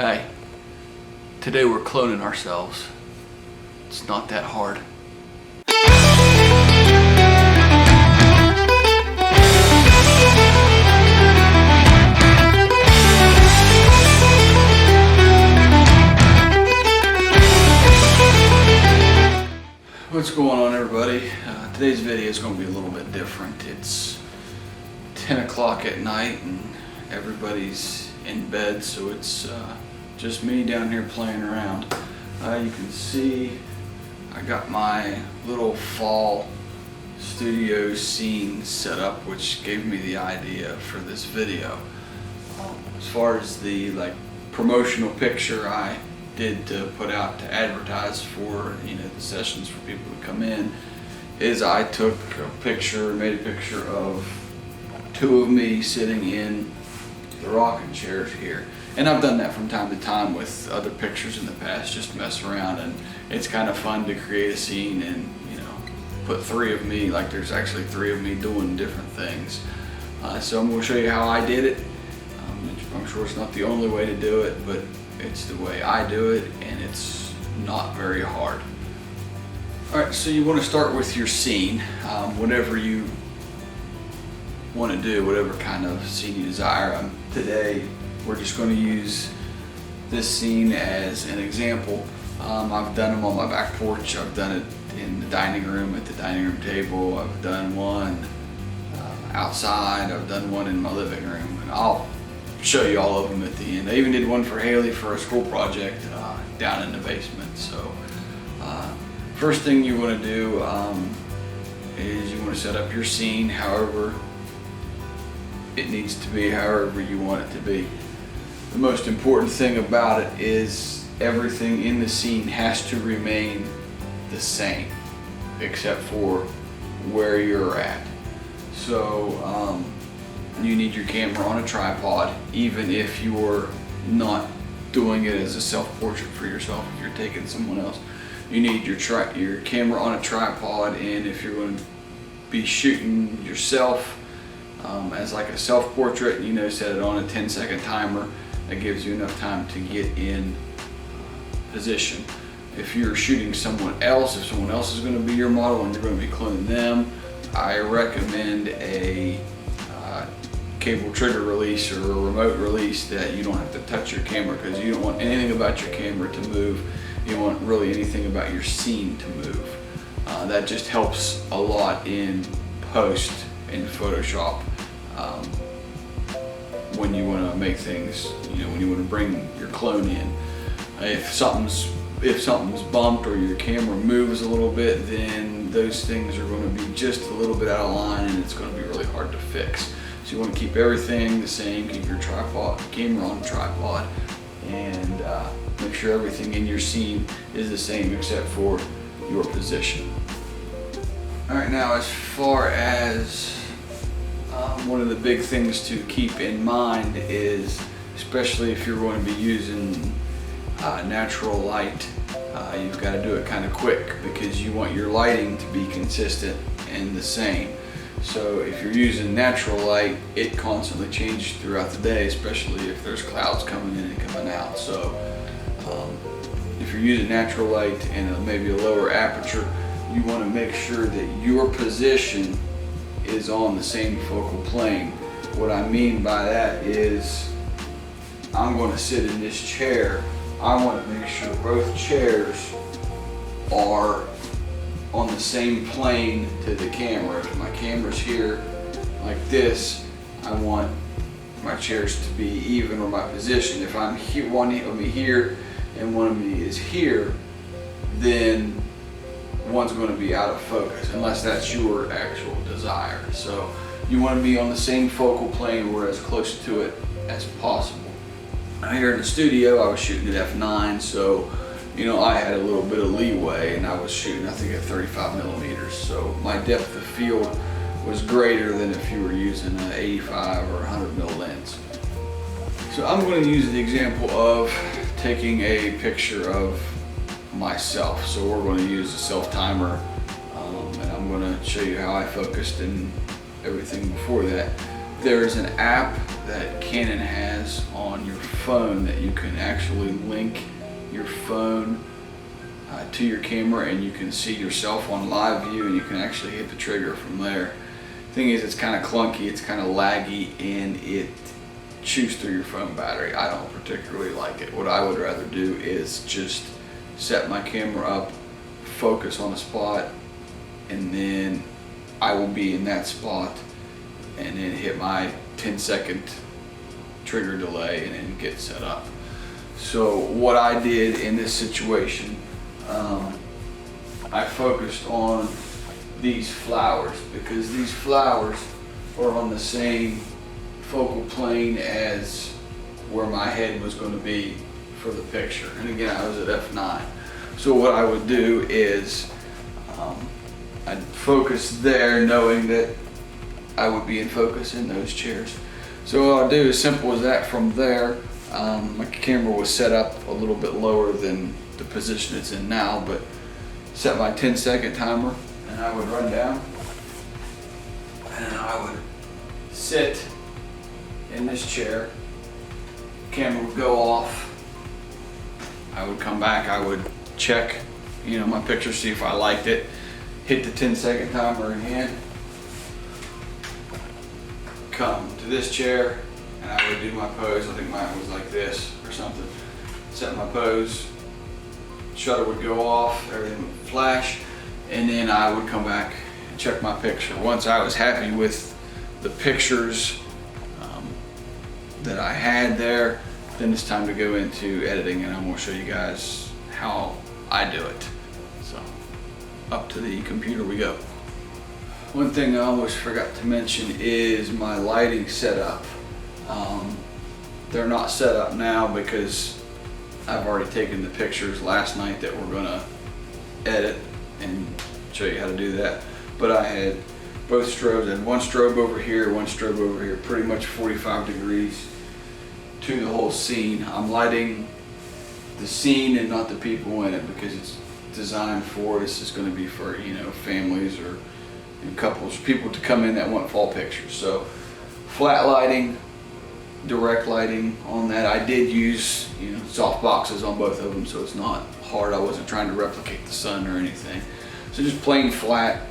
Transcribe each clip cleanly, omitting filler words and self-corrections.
Hey, today we're cloning ourselves. It's not that hard. What's going on, everybody? Today's video is going to be a little bit different. It's 10 o'clock at night and everybody's in bed, so it's just me down here playing around. You can see I got my little fall studio scene set up, which gave me the idea for this video. As far as the promotional picture I did to put out to advertise for the sessions for people to come in, is I took a picture, made a picture of two of me sitting in the rocking chairs here. And I've done that from time to time with other pictures in the past, just to mess around, and it's kind of fun to create a scene and put three of me, like there's actually three of me doing different things. So I'm going to show you how I did it. I'm sure it's not the only way to do it, but it's the way I do it, and it's not very hard. Alright, so you want to start with your scene, whatever you want to do, whatever kind of scene you desire. Today we're just going to use this scene as an example. I've done them on my back porch, I've done it in the dining room at the dining room table, I've done one outside, I've done one in my living room, and I'll show you all of them at the end. I even did one for Haley for a school project down in the basement. So first thing you want to do is you want to set up your scene however it needs to be, however you want it to be. The most important thing about it is everything in the scene has to remain the same except for where you're at. So you need your camera on a tripod, even if you're not doing it as a self-portrait for yourself. If you're taking someone else, you need your camera on a tripod, and if you're going to be shooting yourself as like a self-portrait, set it on a 10-second timer. That gives you enough time to get in position. If you're shooting someone else, if someone else is going to be your model and you're going to be cloning them, I recommend a cable trigger release or a remote release that you don't have to touch your camera, because you don't want anything about your camera to move. You don't want really anything about your scene to move. That just helps a lot in post in Photoshop when you want to make things, when you want to bring your clone in. If something's bumped or your camera moves a little bit, then those things are going to be just a little bit out of line, and it's going to be really hard to fix. So you want to keep everything the same, keep your camera on a tripod, and make sure everything in your scene is the same except for your position. Alright, now as far as one of the big things to keep in mind is, especially if you're going to be using natural light, you've got to do it kind of quick because you want your lighting to be consistent and the same. So if you're using natural light, it constantly changes throughout the day, especially if there's clouds coming in and coming out. So if you're using natural light and maybe a lower aperture, you want to make sure that your position is on the same focal plane. What I mean by that is, I'm going to sit in this chair. I want to make sure both chairs are on the same plane to the camera. If my camera's here like this, I want my chairs to be even, or my position. If I'm here, one of me here and one of me is here, then one's going to be out of focus unless that's your actual desire. So you want to be on the same focal plane or as close to it as possible. Now here in the studio, I was shooting at f9, so I had a little bit of leeway, and I was shooting, I think, at 35 millimeters. So my depth of field was greater than if you were using an 85 or 100 mil lens. So I'm going to use the example of taking a picture of myself. So we're going to use a self timer, and I'm going to show you how I focused and everything before that. There's an app that Canon has on your phone that you can actually link your phone to your camera, and you can see yourself on live view, and you can actually hit the trigger from there. Thing is, it's kind of clunky, it's kind of laggy, and it chews through your phone battery. I don't particularly like it. What I would rather do is just set my camera up, focus on a spot, and then I will be in that spot, and then hit my 10-second trigger delay and then get set up. So what I did in this situation, I focused on these flowers because these flowers are on the same focal plane as where my head was going to be for the picture. And again, I was at f9. So what I would do is I'd focus there, knowing that I would be in focus in those chairs. So what I'll do is simple as that. From there, my camera was set up a little bit lower than the position it's in now, but set my 10-second timer, and I would run down, and I would sit in this chair. Camera would go off. I would come back. I would check, my picture, see if I liked it. Hit the 10-second timer again. Come to this chair, and I would do my pose. I think mine was like this or something. Set my pose. Shutter would go off. Everything would flash, and then I would come back and check my picture. Once I was happy with the pictures that I had there, then it's time to go into editing, and I'm going to show you guys how I do it. So up to the computer we go. One thing I almost forgot to mention is my lighting setup. They're not set up now because I've already taken the pictures last night that we're going to edit and show you how to do that. But I had both strobes, and one strobe over here, one strobe over here, pretty much 45 degrees to the whole scene. I'm lighting the scene and not the people in it because it's designed for, this is going to be for, families or couples, people to come in that want fall pictures. So flat lighting, direct lighting on that. I did use soft boxes on both of them, so it's not hard. I wasn't trying to replicate the sun or anything. So just plain flat,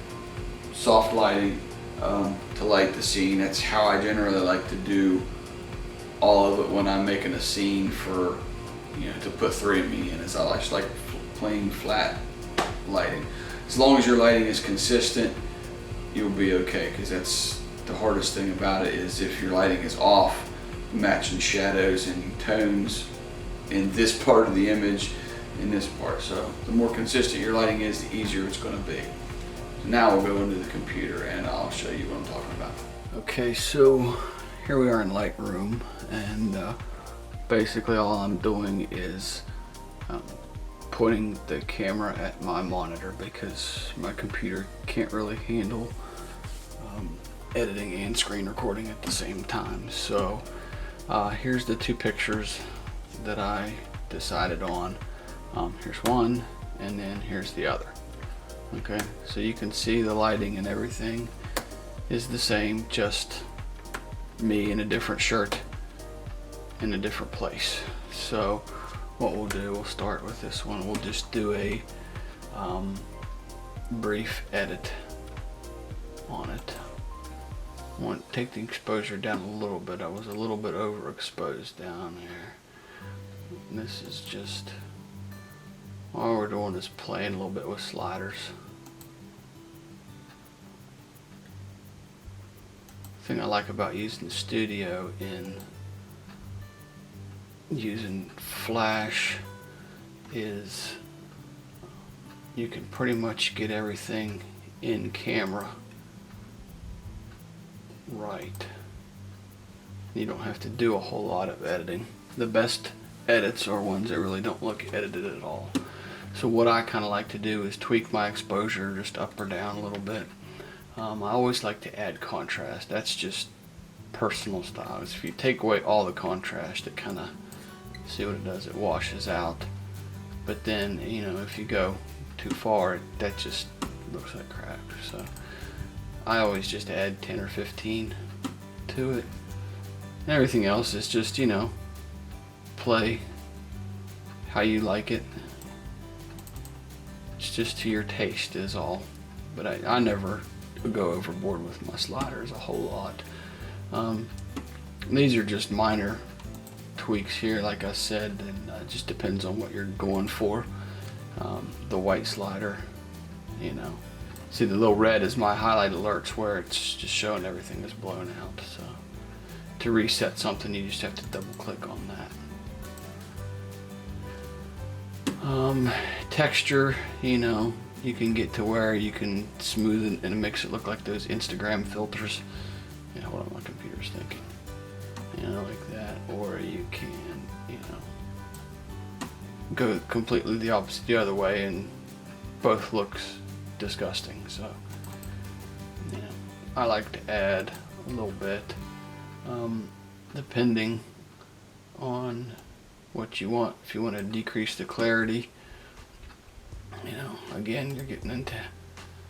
soft lighting to light the scene. That's how I generally like to do all of it when I'm making a scene for, to put 3 of me in. Is I just like plain flat lighting. As long as your lighting is consistent, you'll be okay, because that's the hardest thing about it, is if your lighting is off, matching shadows and tones in this part of the image, in this part. So the more consistent your lighting is, the easier it's going to be. So now we'll go into the computer and I'll show you what I'm talking about. Okay, so here we are in Lightroom, and basically all I'm doing is pointing the camera at my monitor because my computer can't really handle editing and screen recording at the same time. So here's the 2 pictures that I decided on. Here's one, and then here's the other. Okay, so you can see the lighting and everything is the same, just me in a different shirt in a different place. So what we'll do, we'll start with this one. We'll just do a brief edit on it. I want to take the exposure down a little bit. I was a little bit overexposed down there. And this is just, all we're doing is playing a little bit with sliders. The thing I like about using the studio in using flash is you can pretty much get everything in camera right. You don't have to do a whole lot of editing. The best edits are ones that really don't look edited at all. So what I kind of like to do is tweak my exposure just up or down a little bit. I always like to add contrast. That's just personal style. If you take away all the contrast, it kind of, see what it does, it washes out. But then, if you go too far, that just looks like crap. So I always just add 10 or 15 to it. And everything else is just, you know, play how you like it. It's just to your taste is all. But I never go overboard with my sliders a whole lot. These are just minor tweaks here, like I said, and it just depends on what you're going for. The white slider, you know, see the little red is my highlight alerts where it's just showing everything is blown out. So to reset something, you just have to double click on that. Texture, you know, you can get to where you can smooth it and makes it look like those Instagram filters. You know what my computer's thinking. You know, like that. Or you can, you know, go completely the opposite the other way and both looks disgusting. So, you know, I like to add a little bit, depending on what you want. If you want to decrease the clarity, you know, again, you're getting into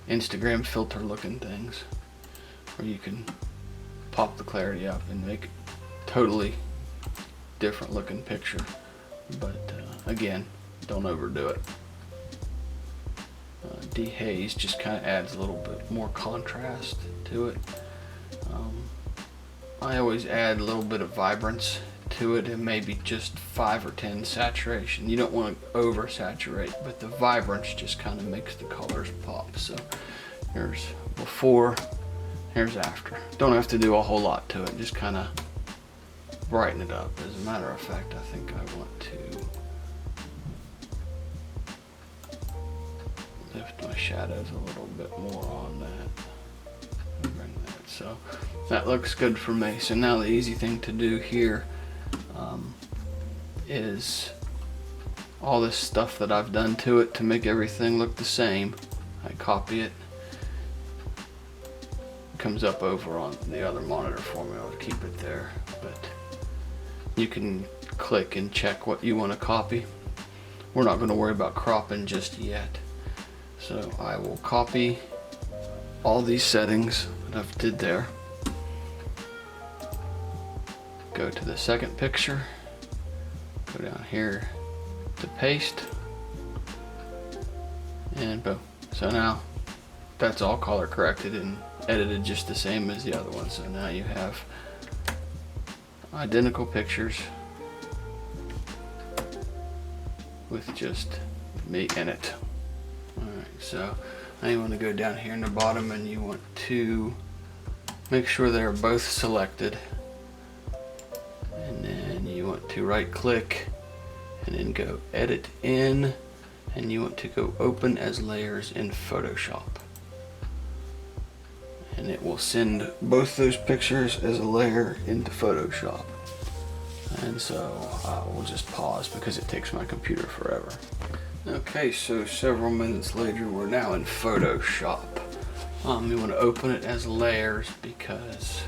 Instagram filter looking things where you can pop the clarity up and make it totally different looking picture. But again, don't overdo it. Dehaze just kind of adds a little bit more contrast to it. I always add a little bit of vibrance to it, and maybe just 5 or 10 saturation. You don't want to oversaturate, but the vibrance just kind of makes the colors pop. So here's before, here's after. Don't have to do a whole lot to it, just kind of brighten it up. As a matter of fact, I think I want to lift my shadows a little bit more on that. Bring that. So that looks good for me. So now the easy thing to do here is all this stuff that I've done to it to make everything look the same. I copy it. It comes up over on the other monitor for me. I'll keep it there. But you can click and check what you want to copy. We're not going to worry about cropping just yet. So I will copy all these settings that I've did there. Go to the second picture. Go down here to paste. And boom. So now that's all color corrected and edited just the same as the other one. So now you have identical pictures with just me in it. Alright, so now you want to go down here in the bottom and you want to make sure they're both selected. And then you want to right click and then go edit in, and you want to go open as layers in Photoshop. And it will send both those pictures as a layer into Photoshop. And so I will just pause because it takes my computer forever. Okay, so several minutes later, we're now in Photoshop. You want to open it as layers because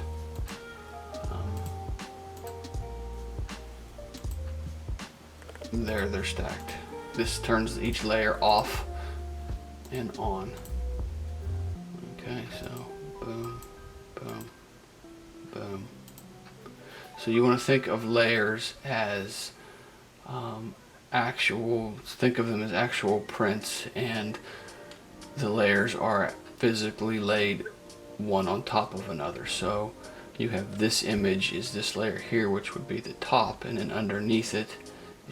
there they're stacked. This turns each layer off and on. Okay, so boom, boom, boom. So you want to think of layers as think of them as actual prints, and the layers are physically laid one on top of another. So you have this image is this layer here, which would be the top, and then underneath it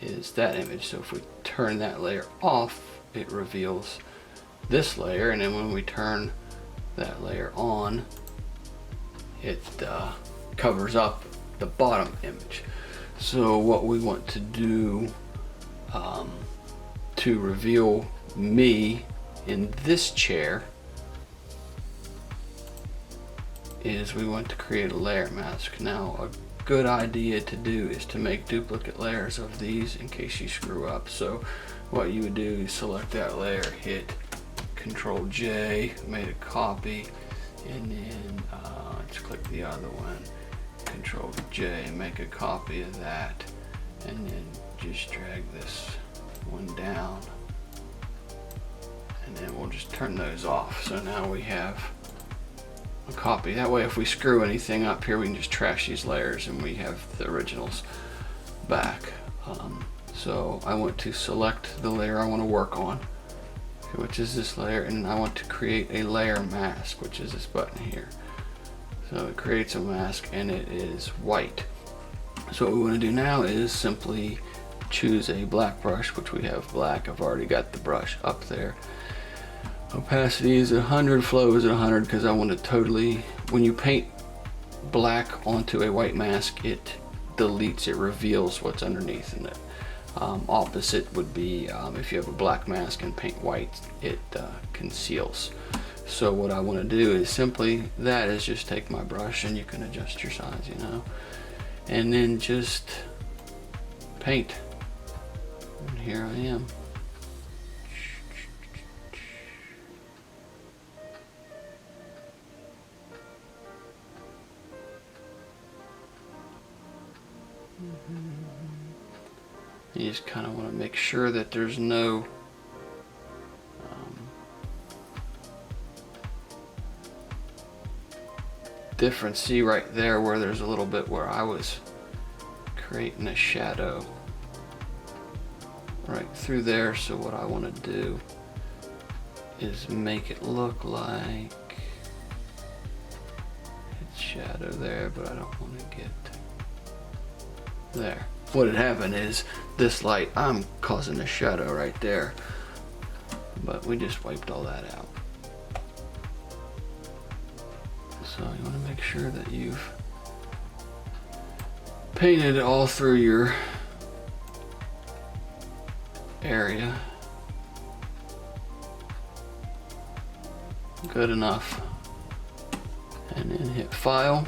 is that image. So if we turn that layer off, it reveals this layer, and then when we turn that layer on, it covers up the bottom image. So what we want to do to reveal me in this chair is we want to create a layer mask. Now a good idea to do is to make duplicate layers of these in case you screw up. So what you would do is select that layer, hit Control J, made a copy, and then let's click the other one, Control J, make a copy of that, and then just drag this one down, and then we'll just turn those off. So now we have a copy. That way if we screw anything up here, we can just trash these layers and we have the originals back. So I want to select the layer I want to work on, which is this layer, and I want to create a layer mask, which is this button here. So it creates a mask and it is white. So what we want to do now is simply choose a black brush, which we have black. I've already got the brush up there. Opacity is 100, flow is 100, because I want to totally, when you paint black onto a white mask, it deletes, it reveals what's underneath in it. Opposite would be if you have a black mask and paint white, it conceals. So what I want to do is simply, that is just take my brush, and you can adjust your size, you know, and then just paint. And here I am. You just kind of want to make sure that there's no difference. See right there where there's a little bit where I was creating a shadow right through there. So what I want to do is make it look like it's shadow there, but I don't want to get there. What had happened is this light, I'm causing a shadow right there, but we just wiped all that out. So you want to make sure that you've painted all through your area. Good enough. And then hit File.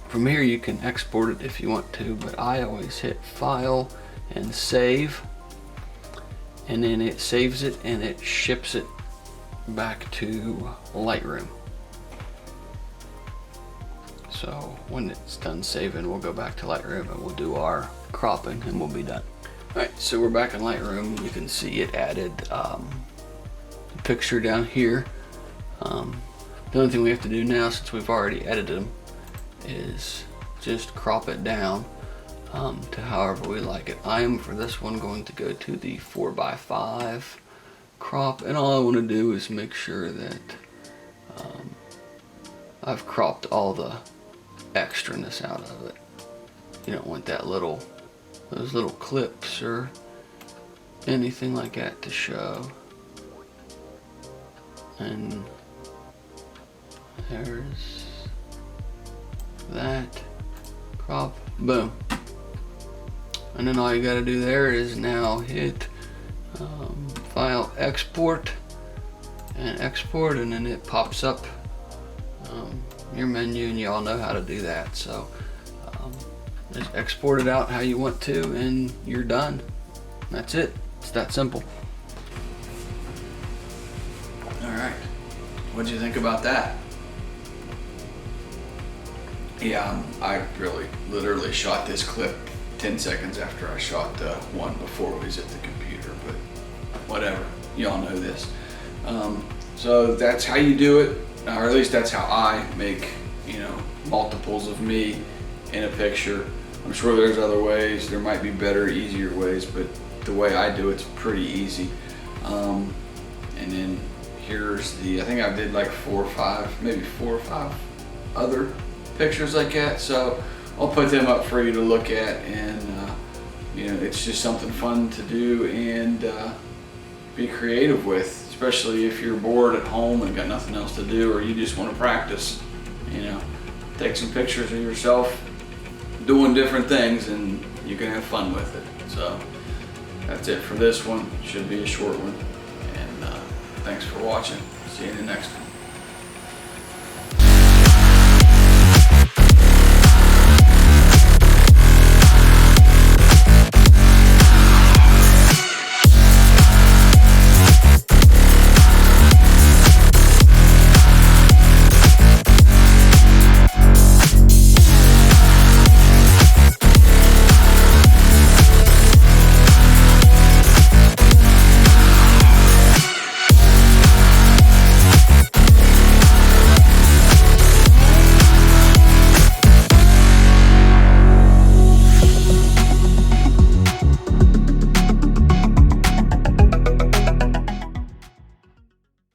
From here you can export it if you want to, but I always hit File and Save, and then it saves it and it ships it back to Lightroom. So when it's done saving, we'll go back to Lightroom and we'll do our cropping and we'll be done. Alright, so we're back in Lightroom. You can see it added the picture down here. The only thing we have to do now, since we've already edited them, is just crop it down to however we like it. I am for this one going to go to the 4:5 crop, and all I want to do is make sure that I've cropped all the extraness out of it. You don't want that those little clips or anything like that to show. And there's that crop, boom. And then all you got to do there is now hit File, Export, and export, and then it pops up your menu, and you all know how to do that. So just export it out how you want to, and you're done. That's it. It's that simple. All right, what'd you think about that? Yeah, I literally shot this clip 10 seconds after I shot the one before we was at the computer, but whatever, y'all know this. So that's how you do it, or at least that's how I make, you know, multiples of me in a picture. I'm sure there's other ways, there might be better, easier ways, but the way I do it's pretty easy. And then here's I think I did like 4 or 5 other pictures like that, so I'll put them up for you to look at, and you know, it's just something fun to do and be creative with, especially if you're bored at home and got nothing else to do, or you just want to practice. You know, take some pictures of yourself doing different things and you can have fun with it. So that's it for this one. Should be a short one, and thanks for watching. See you in the next one.